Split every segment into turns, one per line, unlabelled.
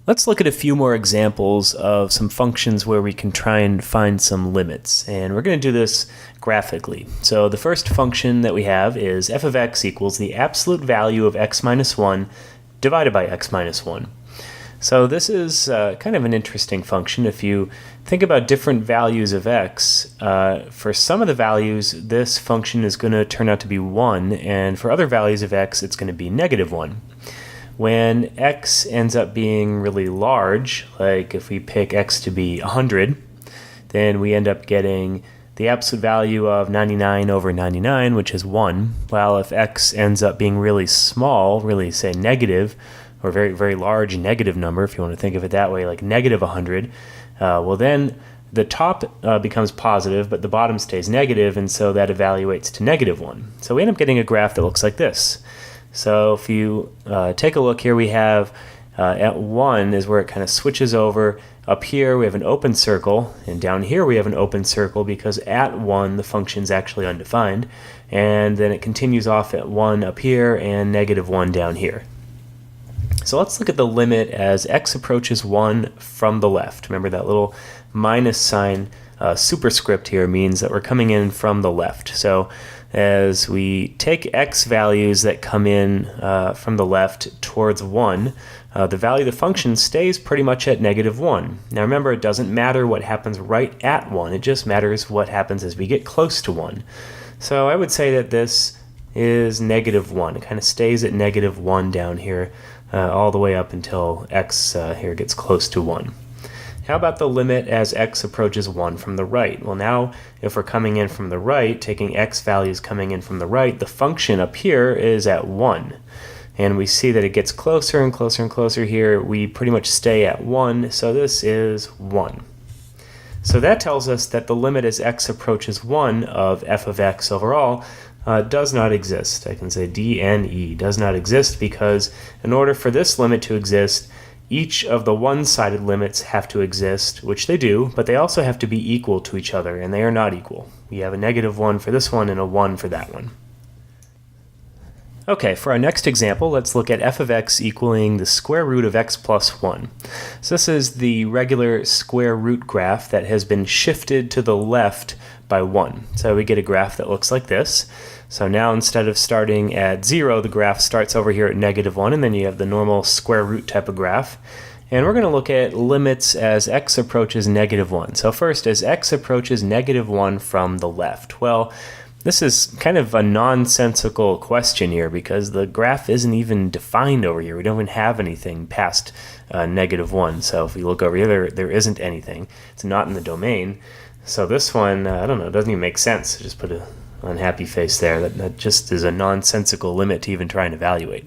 Let's look at a few more examples of some functions where we can try and find some limits. And we're going to do this graphically. So the first function that we have is f of x equals the absolute value of x minus 1 divided by x minus 1. So this is kind of an interesting function. If you think about different values of x, for some of the values, this function is going to turn out to be 1, and for other values of x, it's going to be negative 1. When x ends up being really large, like if we pick x to be 100, then we end up getting the absolute value of 99 over 99, which is 1, while if x ends up being really small, really say negative, or very, very large negative number, if you want to think of it that way, like negative 100, well then the top becomes positive, but the bottom stays negative, and so that evaluates to negative 1. So we end up getting a graph that looks like this. So if you take a look here, we have at 1 is where it kind of switches over. Up here we have an open circle, and down here we have an open circle because at 1 the function is actually undefined, and then it continues off at 1 up here and negative 1 down here. So let's look at the limit as x approaches 1 from the left. Remember that little minus sign superscript here means that we're coming in from the left. So as we take x values that come in from the left towards 1, the value of the function stays pretty much at negative 1. Now remember, it doesn't matter what happens right at 1, it just matters what happens as we get close to 1. So I would say that this is negative 1. It kind of stays at negative 1 down here all the way up until x here gets close to 1. How about the limit as x approaches 1 from the right? Well, now if we're coming in from the right, taking x values coming in from the right, the function up here is at 1. And we see that it gets closer and closer and closer here. We pretty much stay at 1, so this is 1. So that tells us that the limit as x approaches 1 of f of x overall does not exist. I can say D and E does not exist because in order for this limit to exist, each of the one-sided limits have to exist, which they do, but they also have to be equal to each other, and they are not equal. We have a negative 1 for this one and a 1 for that one. Okay, for our next example, let's look at f of x equaling the square root of x plus 1. So this is the regular square root graph that has been shifted to the left by 1. So we get a graph that looks like this. So now instead of starting at 0, the graph starts over here at negative 1, and then you have the normal square root type of graph. And we're going to look at limits as x approaches negative 1. So first, as x approaches negative 1 from the left. Well, this is kind of a nonsensical question here because the graph isn't even defined over here. We don't even have anything past negative 1. So if we look over here, there isn't anything. It's not in the domain. So this one, I don't know, it doesn't even make sense. Just put a unhappy face there. That just is a nonsensical limit to even try and evaluate.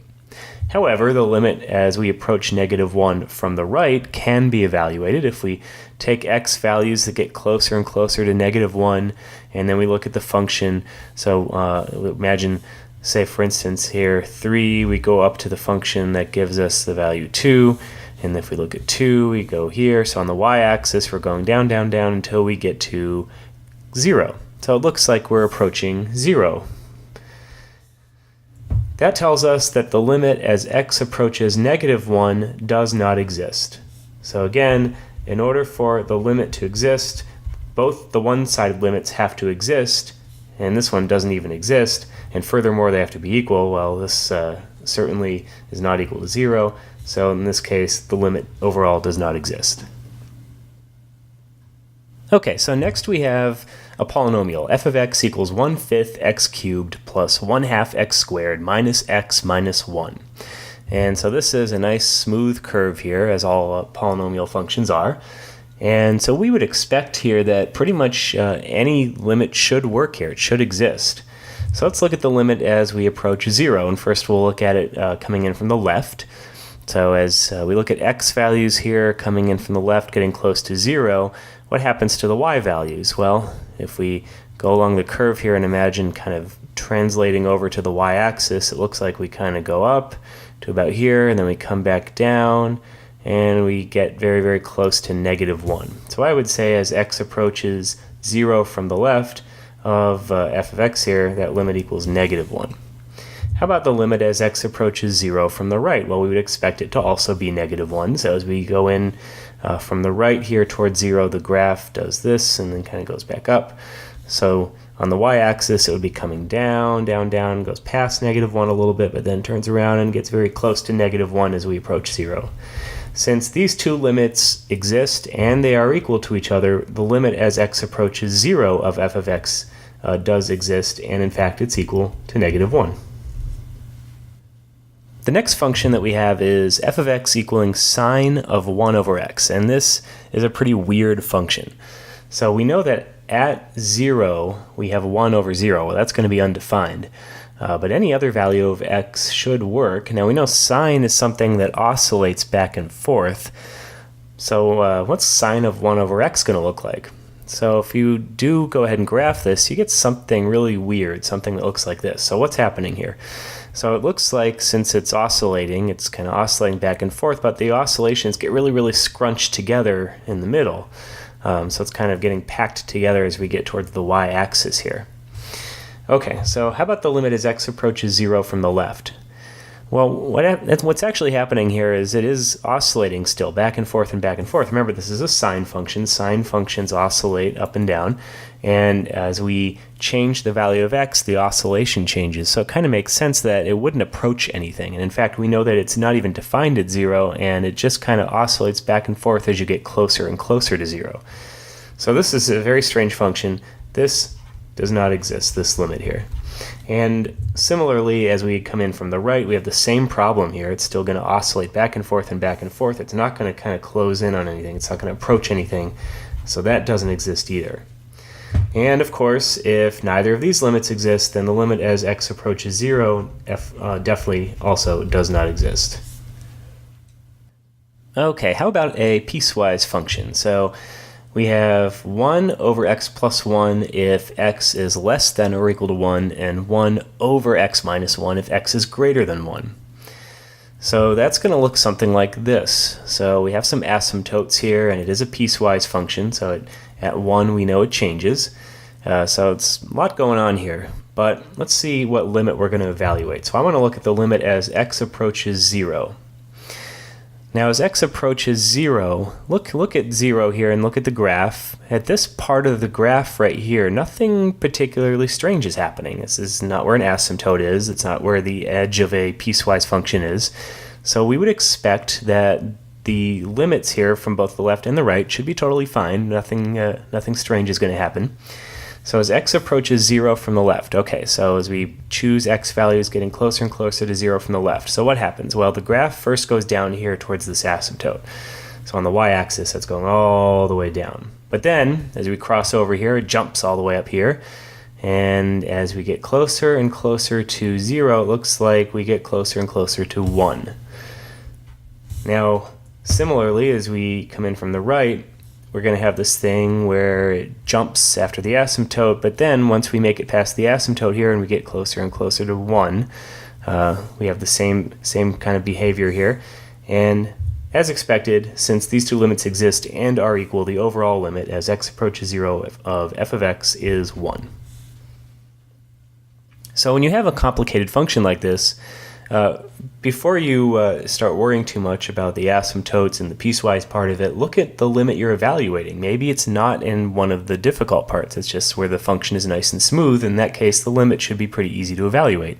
However, the limit as we approach negative 1 from the right can be evaluated if we take x values that get closer and closer to negative 1, and then we look at the function. So imagine, say for instance here, 3, we go up to the function that gives us the value 2, and if we look at 2, we go here. So on the y-axis, we're going down, down, down until we get to 0. So it looks like we're approaching 0. That tells us that the limit as x approaches negative 1 does not exist. So again, in order for the limit to exist, both the one-sided limits have to exist, and this one doesn't even exist, and furthermore they have to be equal. Well, this certainly is not equal to 0, so in this case the limit overall does not exist. Okay, so next we have a polynomial. F of x equals 1/5 x cubed plus 1/2 x squared minus x minus 1. And so this is a nice smooth curve here, as all polynomial functions are. And so we would expect here that pretty much any limit should work here. It should exist. So let's look at the limit as we approach 0. And first we'll look at it coming in from the left. So as we look at x values here coming in from the left, getting close to 0, what happens to the y values? Well, if we go along the curve here and imagine kind of translating over to the y-axis, it looks like we kind of go up to about here, and then we come back down, and we get very, very close to negative 1. So I would say as x approaches 0 from the left of f of x here, that limit equals negative 1. How about the limit as x approaches 0 from the right? Well, we would expect it to also be -1. So as we go in from the right here towards 0, the graph does this and then kind of goes back up. So on the y-axis, it would be coming down, down, down, goes past -1 a little bit, but then turns around and gets very close to -1 as we approach 0. Since these two limits exist and they are equal to each other, the limit as x approaches 0 of f of x does exist, and in fact it's equal to -1. The next function that we have is f of x equaling sine of 1 over x, and this is a pretty weird function. So we know that at 0 we have 1 over 0. Well, that's going to be undefined. But any other value of x should work. Now we know sine is something that oscillates back and forth. So what's sine of 1 over x going to look like? So if you do go ahead and graph this, you get something really weird, something that looks like this. So what's happening here? So it looks like since it's oscillating, it's kind of oscillating back and forth, but the oscillations get really, really scrunched together in the middle. So it's kind of getting packed together as we get towards the y-axis here. Okay, so how about the limit as x approaches 0 from the left? Well, what's actually happening here is it is oscillating still, back and forth and back and forth. Remember, this is a sine function. Sine functions oscillate up and down, and as we change the value of x, the oscillation changes. So it kind of makes sense that it wouldn't approach anything. And in fact, we know that it's not even defined at 0, and it just kind of oscillates back and forth as you get closer and closer to 0. So this is a very strange function. This does not exist, this limit here. And similarly, as we come in from the right, we have the same problem here. It's still going to oscillate back and forth and back and forth. It's not going to kind of close in on anything. It's not going to approach anything. So that doesn't exist either. And of course, if neither of these limits exist, then the limit as x approaches 0 definitely also does not exist. Okay, how about a piecewise function? So we have 1 over x plus 1 if x is less than or equal to 1, and 1 over x minus 1 if x is greater than 1. So that's going to look something like this. So we have some asymptotes here, and it is a piecewise function, so at 1 we know it changes. So it's a lot going on here, but let's see what limit we're going to evaluate. So I want to look at the limit as x approaches 0. Now as x approaches 0, look at 0 here and look at the graph. At this part of the graph right here, nothing particularly strange is happening. This is not where an asymptote is. It's not where the edge of a piecewise function is. So we would expect that the limits here from both the left and the right should be totally fine. Nothing strange is going to happen. So as x approaches 0 from the left, okay, so as we choose x values, getting closer and closer to 0 from the left. So what happens? Well, the graph first goes down here towards this asymptote. So on the y-axis, that's going all the way down. But then, as we cross over here, it jumps all the way up here. And as we get closer and closer to 0, it looks like we get closer and closer to 1. Now, similarly, as we come in from the right, we're going to have this thing where it jumps after the asymptote, but then once we make it past the asymptote here and we get closer and closer to 1, we have the same kind of behavior here. And as expected, since these two limits exist and are equal, the overall limit as x approaches 0 of f of x is 1. So when you have a complicated function like this, before you start worrying too much about the asymptotes and the piecewise part of it, look at the limit you're evaluating. Maybe it's not in one of the difficult parts. It's just where the function is nice and smooth. In that case, the limit should be pretty easy to evaluate.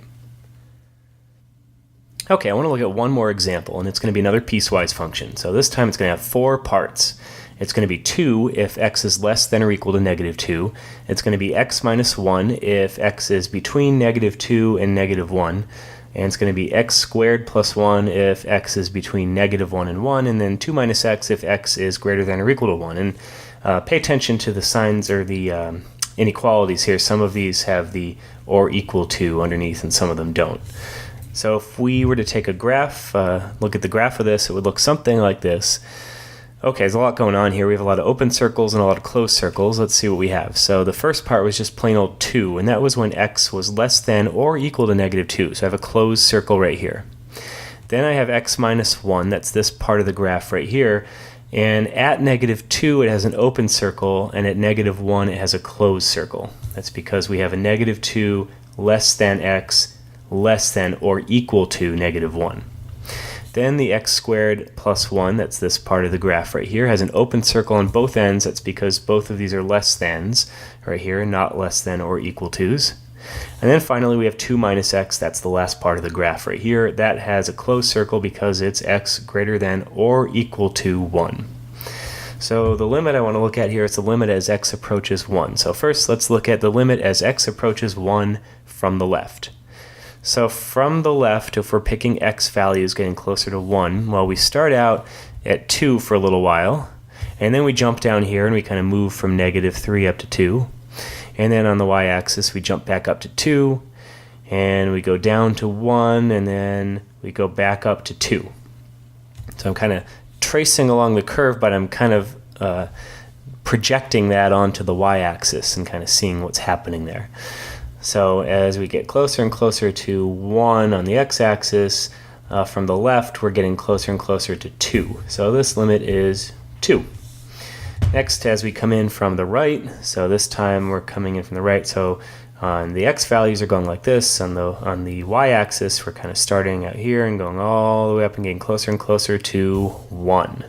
Okay, I want to look at one more example, and it's going to be another piecewise function. So this time it's going to have 4 parts. It's going to be 2 if x is less than or equal to -2. It's going to be x minus 1 if x is between -2 and -1. And it's going to be x squared plus 1 if x is between -1 and 1, and then 2 minus x if x is greater than or equal to 1. And pay attention to the signs or the inequalities here. Some of these have the or equal to underneath, and some of them don't. So if we were to take a graph, look at the graph of this, it would look something like this. Okay, there's a lot going on here. We have a lot of open circles and a lot of closed circles. Let's see what we have. So the first part was just plain old 2, and that was when x was less than or equal to -2. So I have a closed circle right here. Then I have x minus 1. That's this part of the graph right here. And at -2, it has an open circle, and at -1, it has a closed circle. That's because we have a -2 less than x less than or equal to -1. Then the x squared plus 1, that's this part of the graph right here, has an open circle on both ends. That's because both of these are less thans right here, not less than or equal to's. And then finally we have 2 minus x, that's the last part of the graph right here. That has a closed circle because it's x greater than or equal to 1. So the limit I want to look at here is the limit as x approaches 1. So first let's look at the limit as x approaches 1 from the left. So from the left, if we're picking x values getting closer to 1, well, we start out at 2 for a little while, and then we jump down here and we kind of move from -3 up to 2. And then on the y-axis, we jump back up to 2, and we go down to 1, and then we go back up to 2. So I'm kind of tracing along the curve, but I'm kind of projecting that onto the y-axis and kind of seeing what's happening there. So as we get closer and closer to 1 on the x-axis, from the left, we're getting closer and closer to 2. So this limit is 2. Next, as we come in from the right, so this time we're coming in from the right, so the x values are going like this. On the y-axis, we're kind of starting out here and going all the way up and getting closer and closer to 1.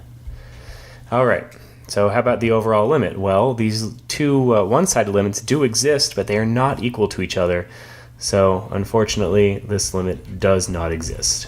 All right. So how about the overall limit? Well, these two one-sided limits do exist, but they are not equal to each other. So unfortunately, this limit does not exist.